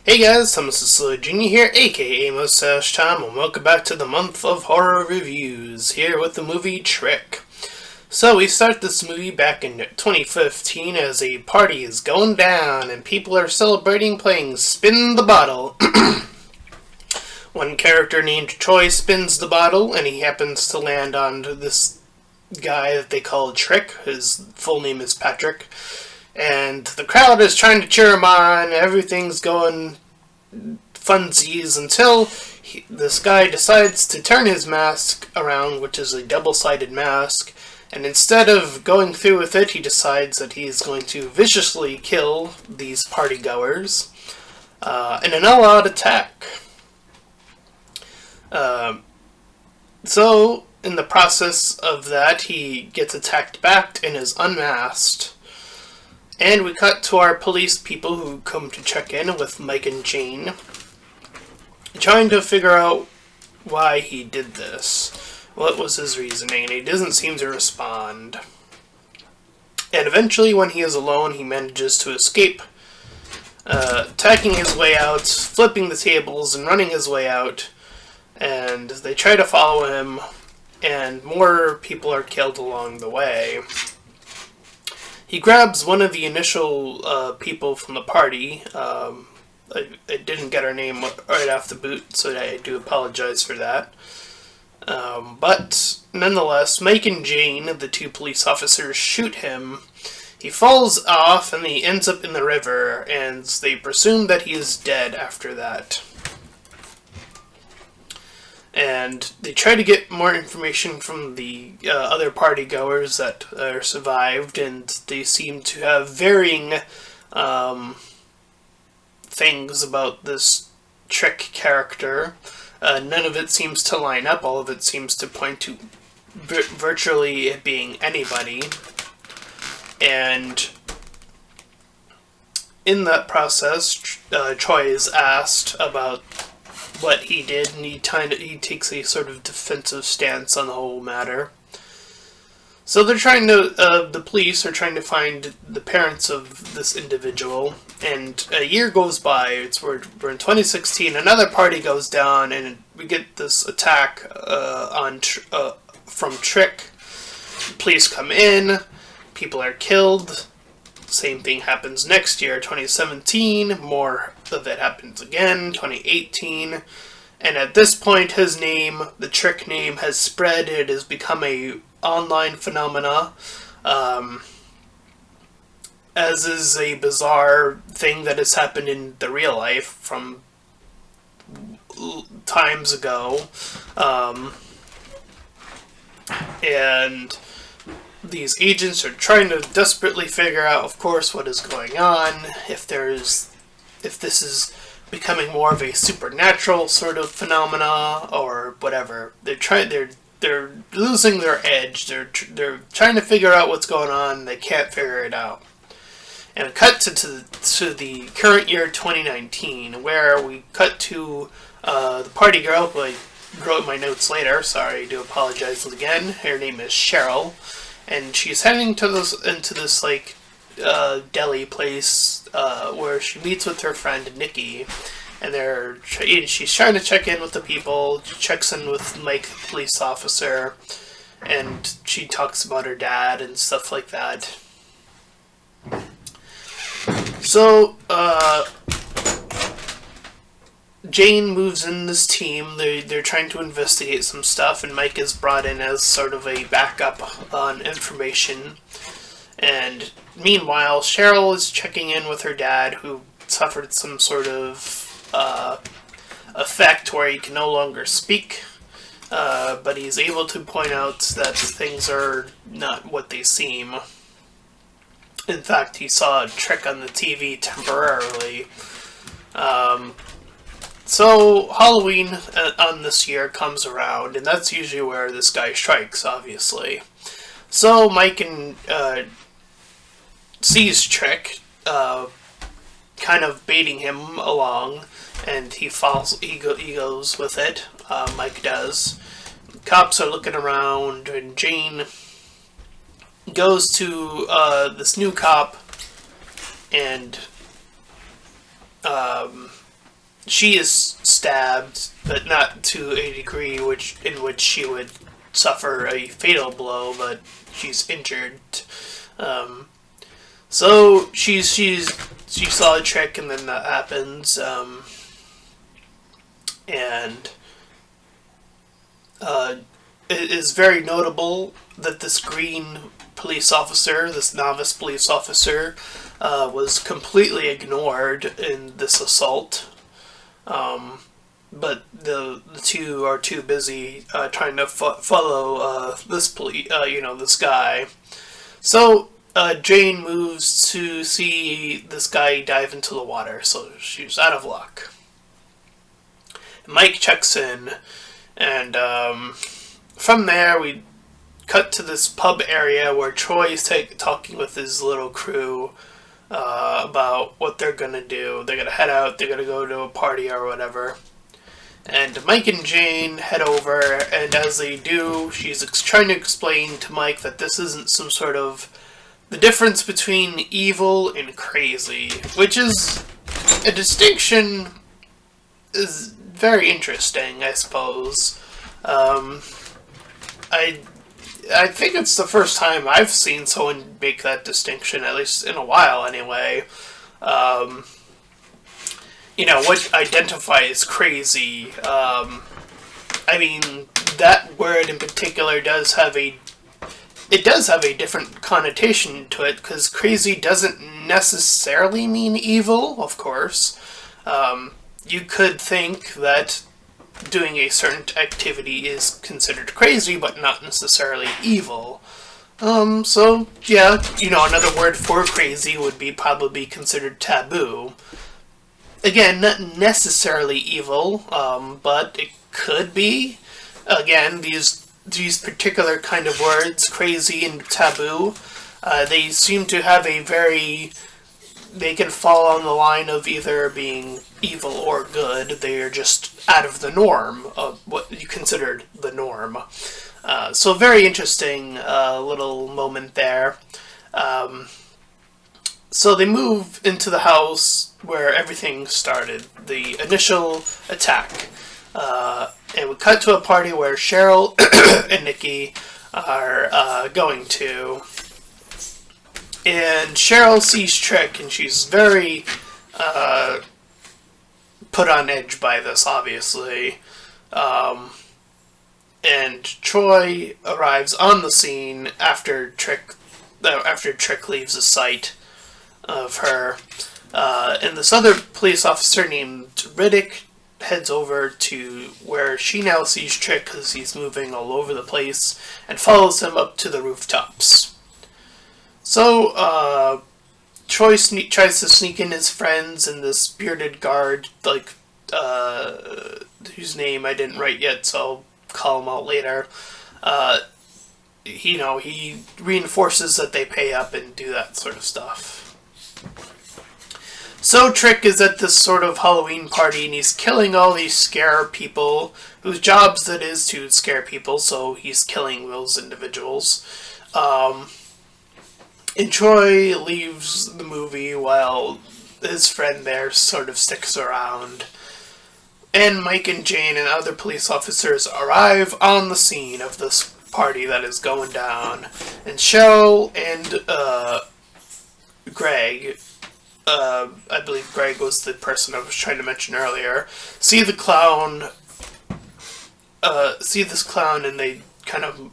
Hey guys, Thomas the Slow Jr. here, aka Mustache Tom, and welcome back to the month of horror reviews, here with the movie Trick. So we start this movie back in 2015 as a party is going down and people are celebrating playing Spin the Bottle. One character named Troy spins the bottle and he happens to land on this guy that they call Trick. His full name is Patrick. And the crowd is trying to cheer him on. Everything's going funsies until this guy decides to turn his mask around, which is a double-sided mask. And instead of going through with it, he decides that he's going to viciously kill these partygoers in an all-out attack. So, in the process of that, he gets attacked back and is unmasked. And we cut to our police people who come to check in with Mike and Jane, trying to figure out why he did this. What was his reasoning? And he doesn't seem to respond. And eventually, when he is alone, he manages to escape, attacking his way out, flipping the tables, and running his way out. And they try to follow him, and more people are killed along the way. He grabs one of the initial people from the party. I didn't get her name right off the boot, so I do apologize for that. But nonetheless, Mike and Jane, the two police officers, shoot him. He falls off and he ends up in the river, and they presume that he is dead after that. And they try to get more information from the other partygoers that are survived, and they seem to have varying things about this Trick character. None of it seems to line up. All of it seems to point to virtually it being anybody. And in that process, Troy is asked about what he did, and he takes a sort of defensive stance on the whole matter. So they're trying to, the police are trying to find the parents of this individual, and a year goes by. We're in 2016, another party goes down, and we get this attack from Trick. Police come in, people are killed. Same thing happens next year, 2017, more of it happens again, 2018, and at this point his name, the Trick name, has spread. It has become a online phenomena, as is a bizarre thing that has happened in the real life from times ago, and these agents are trying to desperately figure out, of course, what is going on, if this is becoming more of a supernatural sort of phenomena or whatever. They're losing their edge. They're trying to figure out what's going on. They can't figure it out. And cut to the current year, 2019, where we cut to the party girl, who I wrote my notes later. Sorry, I do apologize again. Her name is Cheryl. And she's heading into this deli place where she meets with her friend Nikki, and she's trying to check in with the people. She checks in with Mike, the police officer, and she talks about her dad and stuff like that. So Jane moves in this team. They're trying to investigate some stuff, and Mike is brought in as sort of a backup on information. And meanwhile, Cheryl is checking in with her dad, who suffered some sort of effect where he can no longer speak, but he's able to point out that things are not what they seem. In fact, he saw a Trick on the TV temporarily. So Halloween on this year comes around, and that's usually where this guy strikes, obviously. So Mike sees Trick, kind of baiting him along, and he goes with it. Mike does. Cops are looking around, and Jane goes to this new cop and she is stabbed, but not to a degree in which she would suffer a fatal blow, but she's injured. So she saw a trick, and then that happens, and it is very notable that this green police officer, this novice police officer, was completely ignored in this assault. But the two are too busy trying to follow this guy. So Jane moves to see this guy dive into the water, so she's out of luck. Mike checks in, and from there we cut to this pub area where Troy is talking with his little crew about what they're gonna do. They're gonna head out, they're gonna go to a party or whatever. And Mike and Jane head over, and as they do, she's trying to explain to Mike that this isn't some sort of the difference between evil and crazy, which is a distinction is very interesting, I suppose. I think it's the first time I've seen someone make that distinction, at least in a while anyway. What identifies crazy. I mean, that word in particular does have a different connotation to it, because crazy doesn't necessarily mean evil, of course. You could think that doing a certain activity is considered crazy, but not necessarily evil. So, yeah, another word for crazy would be probably considered taboo. Again, not necessarily evil, but it could be. Again, these particular kind of words, crazy and taboo, they seem to have they can fall on the line of either being evil or good. They are just out of the norm of what you considered the norm. So very interesting little moment there. So they move into the house where everything started, the initial attack. And we cut to a party where Cheryl and Nikki are going to. And Cheryl sees Trick, and she's very put on edge by this, obviously. And Troy arrives on the scene after Trick leaves the sight of her. And this other police officer named Riddick heads over to where she now sees Trick, because he's moving all over the place, and follows him up to the rooftops. So, Troy tries to sneak in his friends, and this bearded guard, whose name I didn't write yet, so I'll call him out later. He reinforces that they pay up and do that sort of stuff. So Trick is at this sort of Halloween party, and he's killing all these scare people, whose jobs it is to scare people, so he's killing those individuals. And Troy leaves the movie while his friend there sort of sticks around. And Mike and Jane and other police officers arrive on the scene of this party that is going down. And Cheryl and Greg, I believe Greg was the person I was trying to mention earlier, see this clown, and they kind of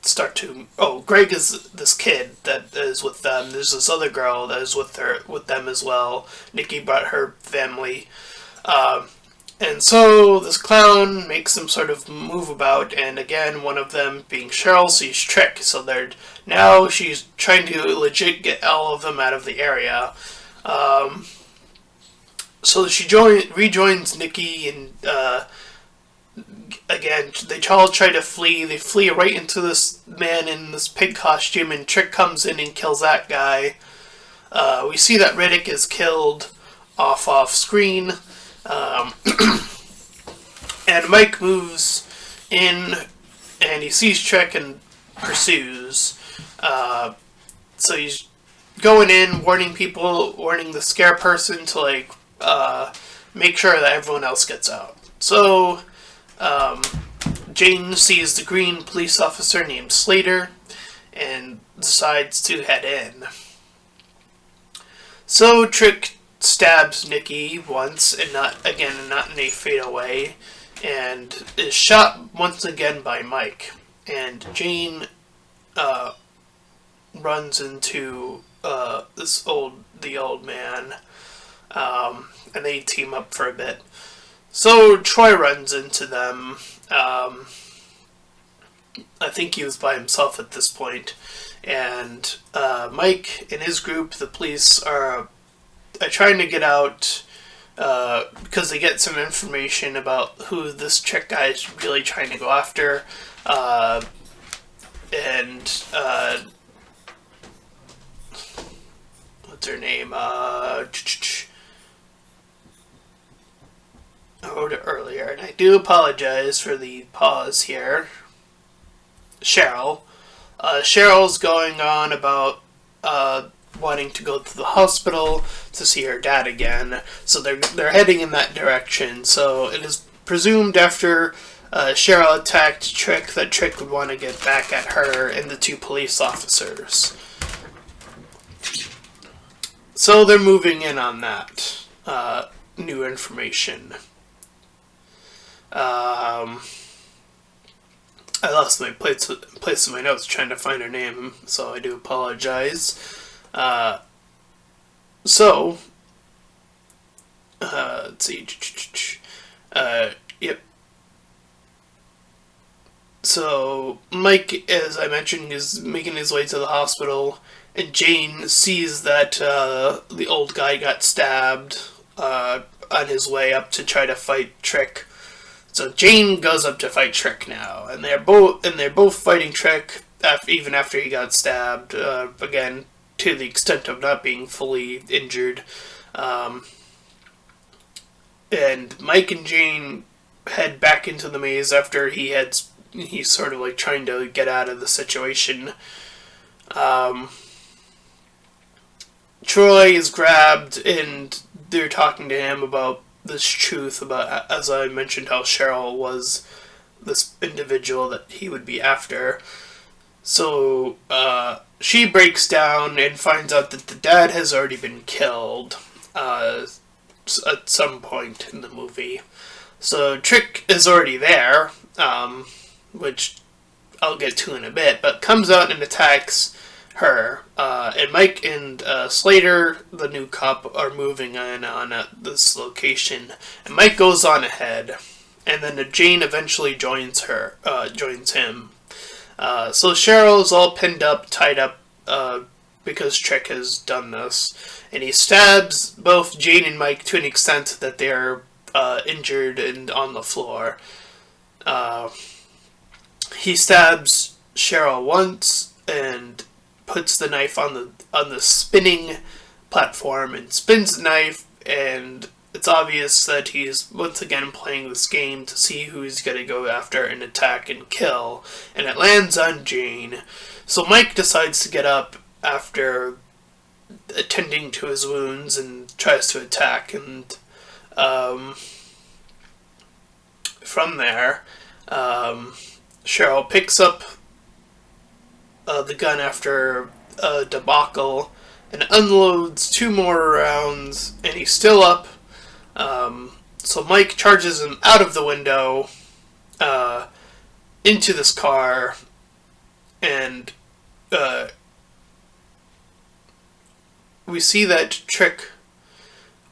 start to... Oh, Greg is this kid that is with them. There's this other girl that is with them as well. Nikki brought her family. And so this clown makes them sort of move about, and again, one of them, being Cheryl, sees Trick. So now she's trying to legit get all of them out of the area. So she rejoins Nikki, and again, they all try to flee. They flee right into this man in this pig costume, and Trick comes in and kills that guy. We see that Riddick is killed off screen. And Mike moves in, and he sees Trick and pursues. So he's going in, warning the scare person to make sure that everyone else gets out. So, Jane sees the green police officer named Slater and decides to head in. So Trick stabs Nikki once, and not in a fatal way, and is shot once again by Mike. And Jane runs into the old man, and they team up for a bit. So Troy runs into them. I think he was by himself at this point, and Mike and his group, the police, are trying to get out because they get some information about who this Trick guy is really trying to go after, and what's her name? I wrote it earlier, and I do apologize for the pause here. Cheryl. Cheryl's going on about wanting to go to the hospital to see her dad again, so they're heading in that direction. So it is presumed after Cheryl attacked Trick that Trick would want to get back at her and the two police officers. So they're moving in on that new information. I lost my place of my notes trying to find her name, so I do apologize. Let's see. Yep. So Mike, as I mentioned, is making his way to the hospital, and Jane sees that the old guy got stabbed on his way up to try to fight Trick. So Jane goes up to fight Trick now, and they're both fighting Trick even after he got stabbed. Again, to the extent of not being fully injured. And Mike and Jane head back into the maze after he's sort of like trying to get out of the situation. Troy is grabbed, and they're talking to him about this truth about, as I mentioned, how Cheryl was this individual that he would be after. So she breaks down and finds out that the dad has already been killed at some point in the movie. So Trick is already there, which I'll get to in a bit, but comes out and attacks her. And Mike and Slater, the new cop, are moving in on this location. And Mike goes on ahead, and then Jane eventually joins him. So Cheryl's all pinned up, tied up, because Trick has done this. And he stabs both Jane and Mike to an extent that they're injured and on the floor. He stabs Cheryl once and puts the knife on the spinning platform and spins the knife, and it's obvious that he's once again playing this game to see who he's going to go after and attack and kill, and it lands on Jane. So Mike decides to get up after attending to his wounds and tries to attack, and from there, Cheryl picks up the gun after a debacle and unloads 2 more rounds, and he's still up. So Mike charges him out of the window into this car, and we see that Trick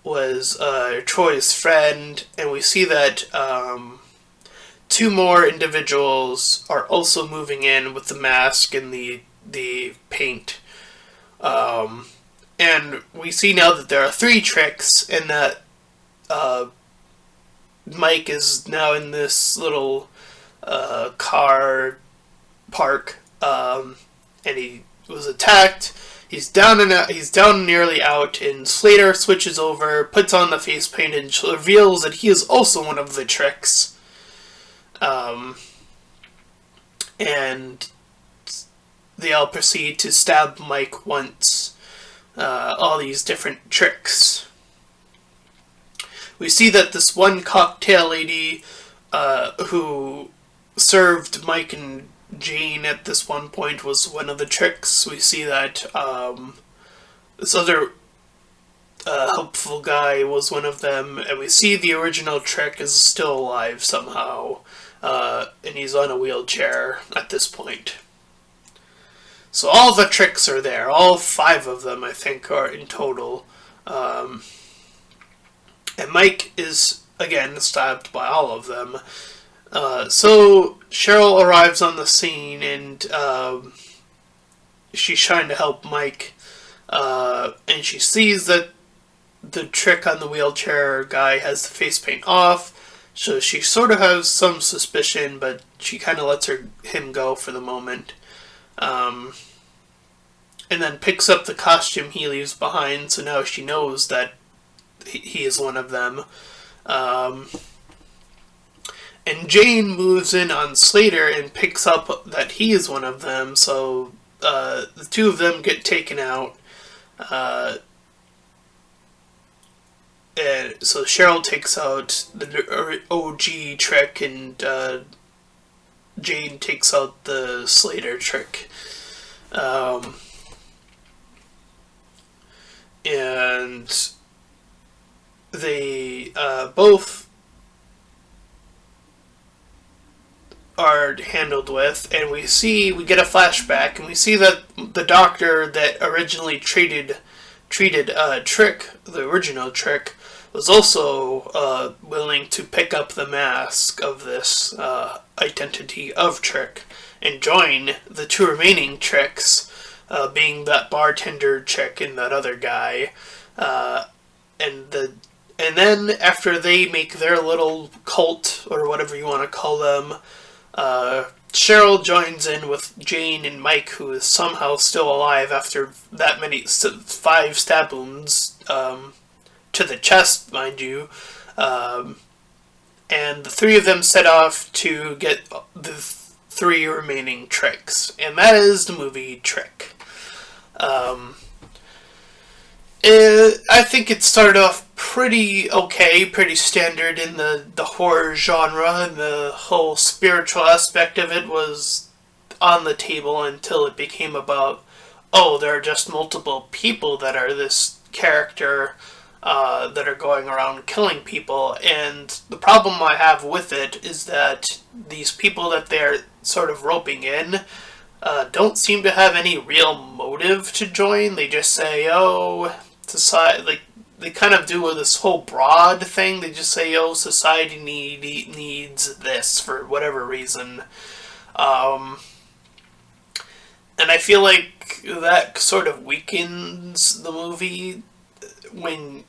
was Troy's friend, and we see that 2 more individuals are also moving in with the mask and the paint. And we see now that there are 3 Tricks, and that Mike is now in this little car park, and he was attacked. He's down nearly out, and Slater switches over, puts on the face paint, and reveals that he is also one of the Tricks. And they all proceed to stab Mike once. All these different tricks. we see that this one cocktail lady who served Mike and Jane at this one point was one of the tricks. We see that this other helpful guy was one of them, and we see the original Trick is still alive somehow, and he's on a wheelchair at this point. So all the tricks are there, all 5 of them I think are in total, and Mike is again stabbed by all of them. So Cheryl arrives on the scene, and she's trying to help Mike, and she sees that the Trick on the wheelchair guy has the face paint off, so she sort of has some suspicion, but she kind of lets him go for the moment. And then picks up the costume he leaves behind, so now she knows that he is one of them. And Jane moves in on Slater and picks up that he is one of them, so the 2 of them get taken out. And so Cheryl takes out the OG Trick, and Jane takes out the Slater Trick. And they both are handled with, and we get a flashback, and we see that the doctor that originally treated Trick, the original Trick, was also willing to pick up the mask of this identity of Trick and join the 2 remaining Tricks, being that bartender chick and that other guy, and then after they make their little cult, or whatever you want to call them, Cheryl joins in with Jane and Mike, who is somehow still alive after that many 5 stab wounds to the chest, mind you, and the 3 of them set off to get the 3 remaining Tricks, and that is the movie Trick. I think it started off pretty okay, pretty standard in the horror genre, and the whole spiritual aspect of it was on the table until it became about, oh, there are just multiple people that are this character that are going around killing people, and the problem I have with it is that these people that they're sort of roping in don't seem to have any real motive to join. They just say, oh, society, like, they kind of do this whole broad thing. They just say, oh, society needs this for whatever reason. And I feel like that sort of weakens the movie when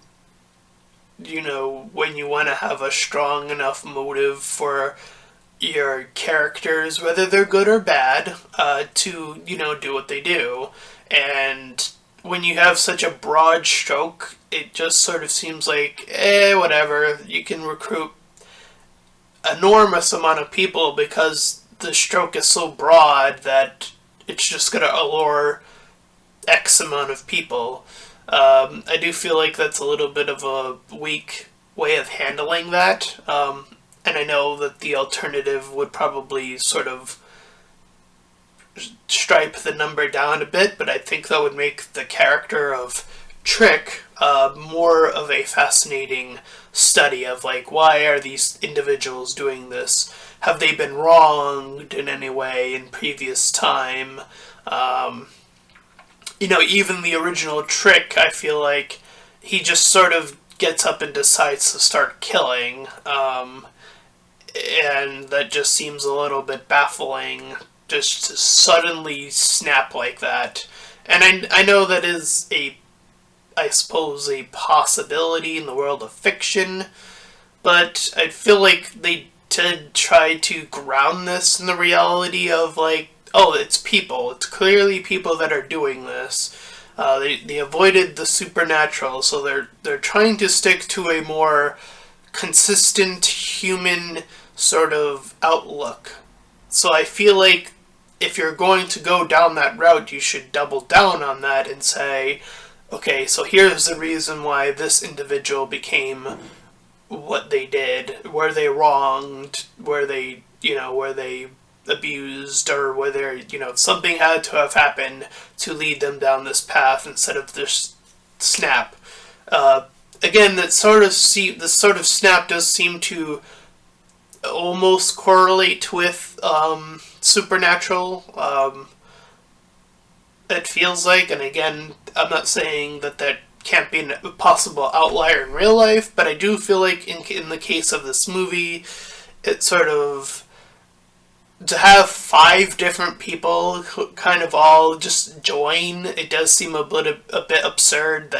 you want to have a strong enough motive for your characters, whether they're good or bad, to, do what they do. And when you have such a broad stroke, it just sort of seems like, whatever, you can recruit enormous amount of people because the stroke is so broad that it's just going to allure X amount of people. I do feel like that's a little bit of a weak way of handling that, and I know that the alternative would probably sort of stripe the number down a bit, but I think that would make the character of Trick more of a fascinating study of, like, why are these individuals doing this? Have they been wronged in any way in previous time? Even the original Trick, I feel like he just sort of gets up and decides to start killing, and that just seems a little bit baffling, just to suddenly snap like that. And I know that is I suppose a possibility in the world of fiction, but I feel like they did try to ground this in the reality of, like, oh, it's people. It's clearly people that are doing this. They avoided the supernatural, so they're trying to stick to a more consistent human sort of outlook. So I feel like if you're going to go down that route, you should double down on that and say, okay, so here's the reason why this individual became what they did. Were they wronged? Were they, were they abused, or whether something had to have happened to lead them down this path instead of this snap. Again, this sort of snap does seem to almost correlate with Supernatural. It feels like, and again, I'm not saying that can't be a possible outlier in real life, but I do feel like in the case of this movie, it sort of, to have 5 different people kind of all just join, it does seem a bit absurd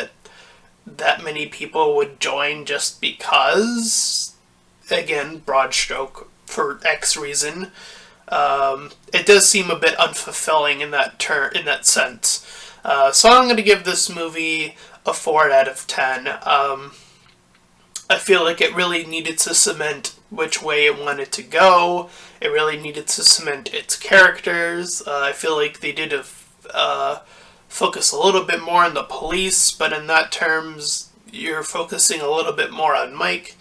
that many people would join just because, again, broad stroke, for X reason. It does seem a bit unfulfilling in that sense. So I'm going to give this movie a 4 out of 10. I feel like it really needed to cement which way it wanted to go. It really needed to cement its characters. I feel like they did focus a little bit more on the police, but in that terms, you're focusing a little bit more on Mike,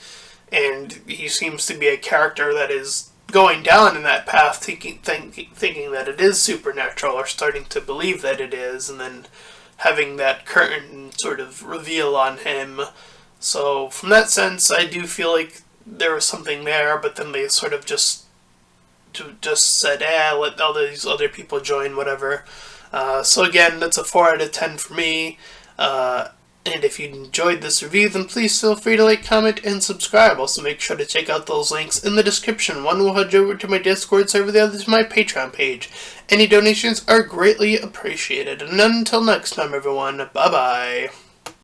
and he seems to be a character that is going down in that path, thinking that it is supernatural, or starting to believe that it is, and then having that curtain sort of reveal on him. So from that sense, I do feel like there was something there, but then they sort of just said, let all these other people join, whatever. So again, that's a 4 out of 10 for me. And if you enjoyed this review, then please feel free to like, comment, and subscribe. Also, make sure to check out those links in the description. One will head over to my Discord server, the other to my Patreon page. Any donations are greatly appreciated. And until next time, everyone, bye-bye.